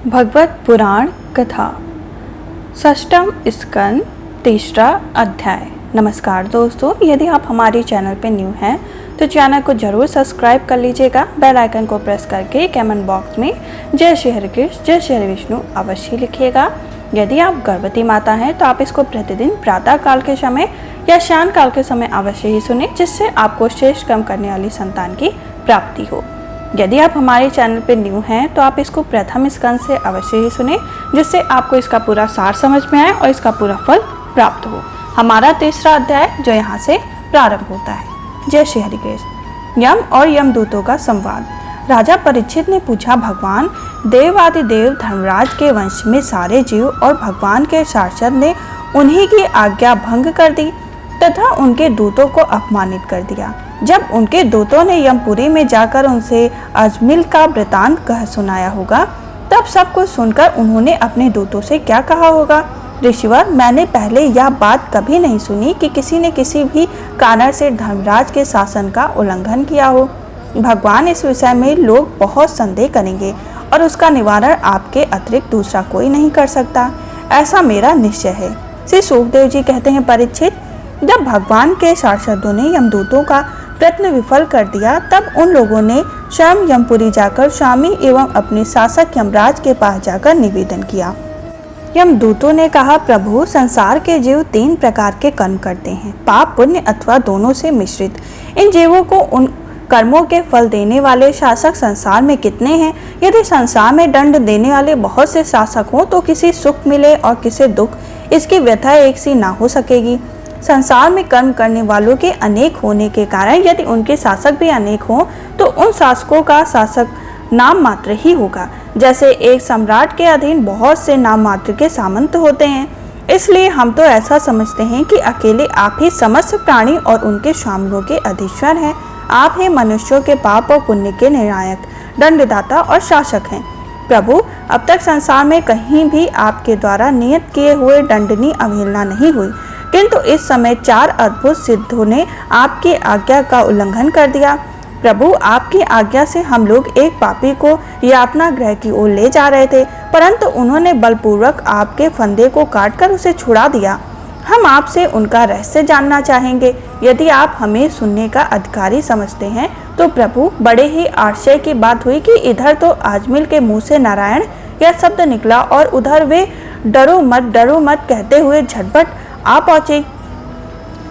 भगवत पुराण कथा षष्ठम स्कंद तीसरा अध्याय। नमस्कार दोस्तों, यदि आप हमारे चैनल पर न्यू हैं तो चैनल को जरूर सब्सक्राइब कर लीजिएगा। बेल आइकन को प्रेस करके कमेंट बॉक्स में जय श्री हरि कृष्ण जय श्री हरि विष्णु अवश्य लिखिएगा। यदि आप गर्भवती माता हैं तो आप इसको प्रतिदिन प्रातः काल के समय या शाम काल के समय अवश्य ही सुने, जिससे आपको शेष कम करने वाली संतान की प्राप्ति हो। यदि आप हमारे चैनल पर न्यू हैं तो आप इसको प्रथम स्कंद से अवश्य ही सुने, जिससे आपको इसका पूरा सार समझ में आए और इसका पूरा फल प्राप्त हो। हमारा तीसरा अध्याय जो यहाँ से प्रारंभ होता है। जय श्री हरि कृष्ण। यम और यमदूतों का संवाद। राजा परीक्षित ने पूछा, भगवान देवादिदेव धर्मराज के वंश में सारे जीव और भगवान के पार्षद ने उन्हीं की आज्ञा भंग कर दी तथा उनके दूतों को अपमानित कर दिया। जब उनके दूतों ने यमपुरी में जाकर उनसे अजमिल का वृतांत कह सुनाया होगा, तब सब कुछ सुनकर उन्होंने अपने दूतों से क्या कहा होगा। ऋषिवर, मैंने पहले यह बात कभी नहीं सुनी कि किसी ने किसी भी कारण से धर्मराज के शासन का उल्लंघन किया हो। भगवान, इस विषय में लोग बहुत संदेह करेंगे और उसका निवारण आपके अतिरिक्त दूसरा कोई नहीं कर सकता, ऐसा मेरा निश्चय है। श्री सुखदेव जी कहते हैं, परीक्षित, जब भगवान के पार्षदों ने यमदूतों का प्रयत्न विफल कर दिया, तब उन लोगों ने स्वयं यमपुरी जाकर स्वामी एवं अपने शासक यमराज के पास जाकर निवेदन किया। यमदूतों ने कहा, प्रभु, संसार के जीव 3 प्रकार के कर्म करते हैं, पाप पुण्य अथवा दोनों से मिश्रित। इन जीवों को उन कर्मों के फल देने वाले शासक संसार में कितने हैं। यदि संसार में दंड देने वाले बहुत से शासक हों तो किसी सुख मिले और किसी दुख, इसकी व्यथा एक सी ना हो सकेगी। संसार में कर्म करने वालों के अनेक होने के कारण यदि उनके शासक भी अनेक हों तो उन शासकों का शासक नाम मात्र ही होगा। जैसे एक सम्राट के अधीन बहुत से नाम मात्र के सामंत होते हैं। इसलिए हम तो ऐसा समझते हैं कि अकेले आप ही समस्त प्राणी और उनके स्वामियों के अधीश्वर हैं। आप ही मनुष्यों के पाप और पुण्य के निर्णायक, दंडदाता और शासक हैं। प्रभु, अब तक संसार में कहीं भी आपके द्वारा नियत किए हुए दंडनीय अवहेलना नहीं हुई, किंतु इस समय 4 अद्भुत सिद्धों ने आपकी आज्ञा का उल्लंघन कर दिया। प्रभु, आपकी आज्ञा से हम लोग एक पापी को यातना गृह की ओर ले जा रहे थे, परंतु उन्होंने बलपूर्वक आपके फंदे को काटकर उसे छुड़ा दिया। हम आपसे उनका रहस्य जानना चाहेंगे। यदि आप हमें सुनने का अधिकारी समझते हैं तो प्रभु, बड़े ही आश्चर्य की बात हुई कि इधर तो आजमिल के मुँह से नारायण यह शब्द निकला और उधर वे डरो मत कहते हुए झटपट आ पहुंचे।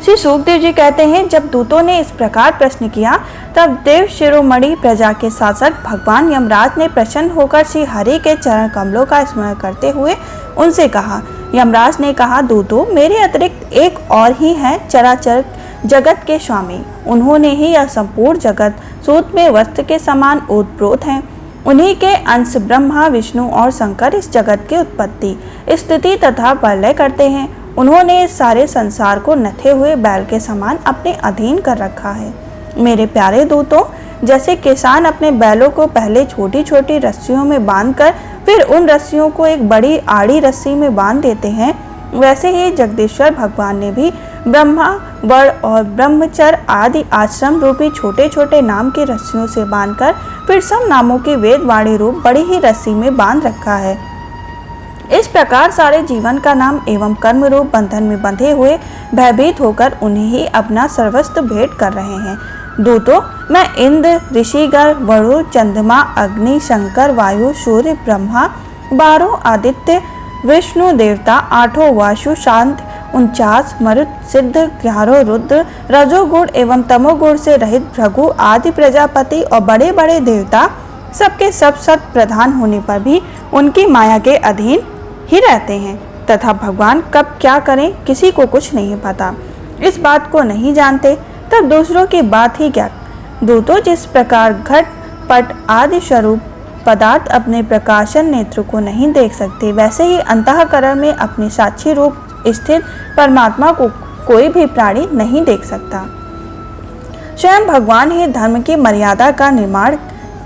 श्री सुखदेव जी कहते हैं, जब दूतों ने इस प्रकार प्रश्न किया तब देव शिरोमणि प्रजा के शासक भगवान यमराज ने प्रसन्न होकर श्री हरि के चरण कमलों का स्मरण करते हुए उनसे कहा। यमराज ने कहा, दूतों, मेरे अतिरिक्त एक और ही है चराचर जगत के स्वामी। उन्होंने ही यह संपूर्ण जगत सूत में वस्त्र के समान ओतप्रोत हैं। उन्हीं के अंश ब्रह्मा, विष्णु और शंकर इस जगत की उत्पत्ति, स्थिति तथा प्रलय करते हैं। उन्होंने इस सारे संसार को नथे हुए बैल के समान अपने अधीन कर रखा है। मेरे प्यारे दूतों, जैसे किसान अपने बैलों को पहले छोटी छोटी रस्सियों में बांधकर फिर उन रस्सियों को एक बड़ी आड़ी रस्सी में बांध देते हैं, वैसे ही जगदीश्वर भगवान ने भी ब्रह्मा, वर और ब्रह्मचर्य आदि आश्रम रूपी छोटे छोटे नाम की रस्सियों से बांधकर फिर सब नामों की वेदवाणी रूप बड़ी ही रस्सी में बांध रखा है। इस प्रकार सारे जीवन का नाम एवं कर्म रूप बंधन में बंधे हुए भयभीत होकर उन्हें ही अपना सर्वस्व भेंट कर रहे हैं। दूतों, मैं इंद्र, ऋषिगण, वरुण, चंद्रमा, अग्नि, शंकर, वायु, सूर्य, ब्रह्मा, 12 आदित्य, विष्णु देवता, 8 वायु, शांत, 49 मरुत, सिद्ध, 11 रुद्र, रजोगुण एवं तमोगुण से रहित भृगु आदि प्रजापति और बड़े बड़े देवता सबके सब सत प्रधान होने पर भी उनकी माया के अधीन ही रहते हैं तथा भगवान कब क्या करें किसी को कुछ नहीं पता। इस बात को नहीं जानते तब दूसरों की बात ही क्या। दूतों, जिस प्रकार घट पट आदि स्वरूप पदार्थ अपने प्रकाशन नेत्र को नहीं देख सकते, वैसे ही अंतःकरण में अपने साक्षी रूप स्थित परमात्मा को कोई भी प्राणी नहीं देख सकता। स्वयं भगवान ही धर्म की मर्यादा का निर्माण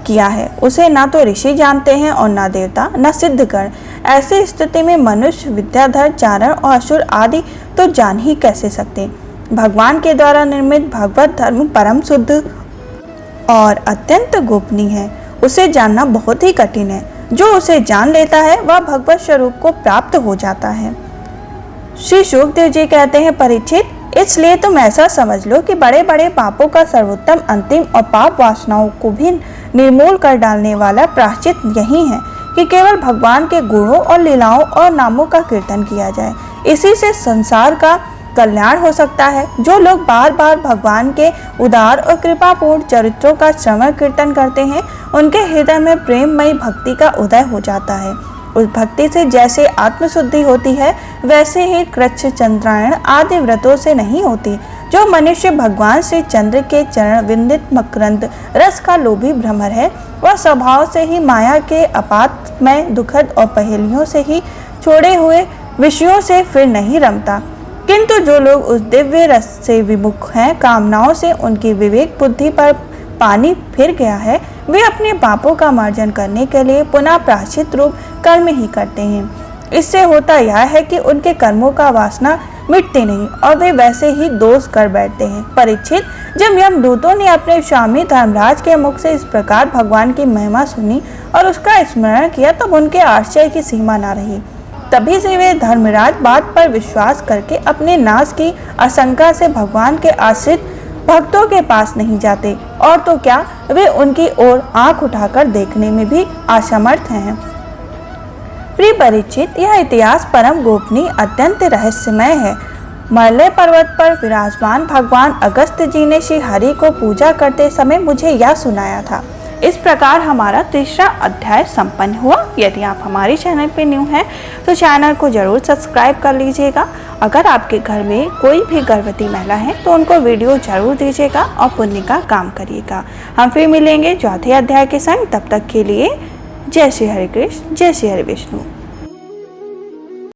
किया है। उसे ना तो ऋषि जानते हैं और ना देवता न सिद्धगण। ऐसी स्थिति में मनुष्य, विद्याधर, चारण और असुर आदि तो जान ही कैसे सकते। भगवान के द्वारा निर्मित भगवत धर्म परम शुद्ध और अत्यंत गोपनीय है। उसे जानना बहुत ही कठिन है। जो उसे जान लेता है वह भगवत स्वरूप को प्राप्त हो जाता है। श्री शुकदेव जी कहते हैं, परीक्षित, इसलिए तुम ऐसा समझ लो कि बड़े बड़े पापों का सर्वोत्तम, अंतिम और पाप वासनाओं को भी निर्मूल कर डालने वाला प्रायश्चित यही है कि केवल भगवान के गुणों और लीलाओं और नामों का कीर्तन किया जाए। इसी से संसार का कल्याण हो सकता है। जो लोग बार बार भगवान के उदार और कृपापूर्ण चरित्रों का श्रवण कीर्तन करते हैं, उनके हृदय में प्रेममयी भक्ति का उदय हो जाता है। उस भक्ति से जैसे आत्मशुद्धि होती है, वैसे ही कृच्छ, चंद्रायण आदि व्रतों से नहीं होती। जो मनुष्य भगवान श्री चंद्र के चरण विंदित मकरंद रस का लोभी भ्रमर है, वह स्वभाव से ही माया के अपात में दुखद और पहेलियों से ही छोड़े हुए विषयों से फिर नहीं रमता। किंतु जो लोग उस दिव्य रस से विमुख हैं, कामनाओं से उनकी विवेक बुद्धि पर पानी फिर गया है, वे अपने पापों का मार्जन करने के लिए पुनः प्रायश्चित रूप कर्म ही करते हैं। इससे होता यह है कि उनके कर्मों का वासना मिटती नहीं और वे वैसे ही दोष कर बैठते हैं। परीक्षित, जब यमदूतों ने अपने स्वामी धर्मराज के मुख से इस प्रकार भगवान की महिमा सुनी और उसका स्मरण किया, तब उनके आश्चर्य की सीमा न रही। तभी से वे धर्मराज बात पर विश्वास करके अपने नाश की आशंका से भगवान के आश्रित भक्तों के पास नहीं जाते, और तो क्या, वे उनकी ओर आंख उठाकर देखने में भी असमर्थ हैं। प्रिय परीक्षित, यह इतिहास परम गोपनीय, अत्यंत रहस्यमय है। मलय पर्वत पर विराजमान भगवान अगस्त्य जी ने श्री हरि को पूजा करते समय मुझे यह सुनाया था। इस प्रकार हमारा तीसरा अध्याय संपन्न हुआ। यदि आप हमारे चैनल पे न्यू हैं तो चैनल को जरूर सब्सक्राइब कर लीजिएगा। अगर आपके घर में कोई भी गर्भवती महिला है तो उनको वीडियो जरूर दीजिएगा और पुण्य का काम करिएगा। हम फिर मिलेंगे चौथे अध्याय के संग। तब तक के लिए जय श्री हरि कृष्ण, जय श्री हरि विष्णु।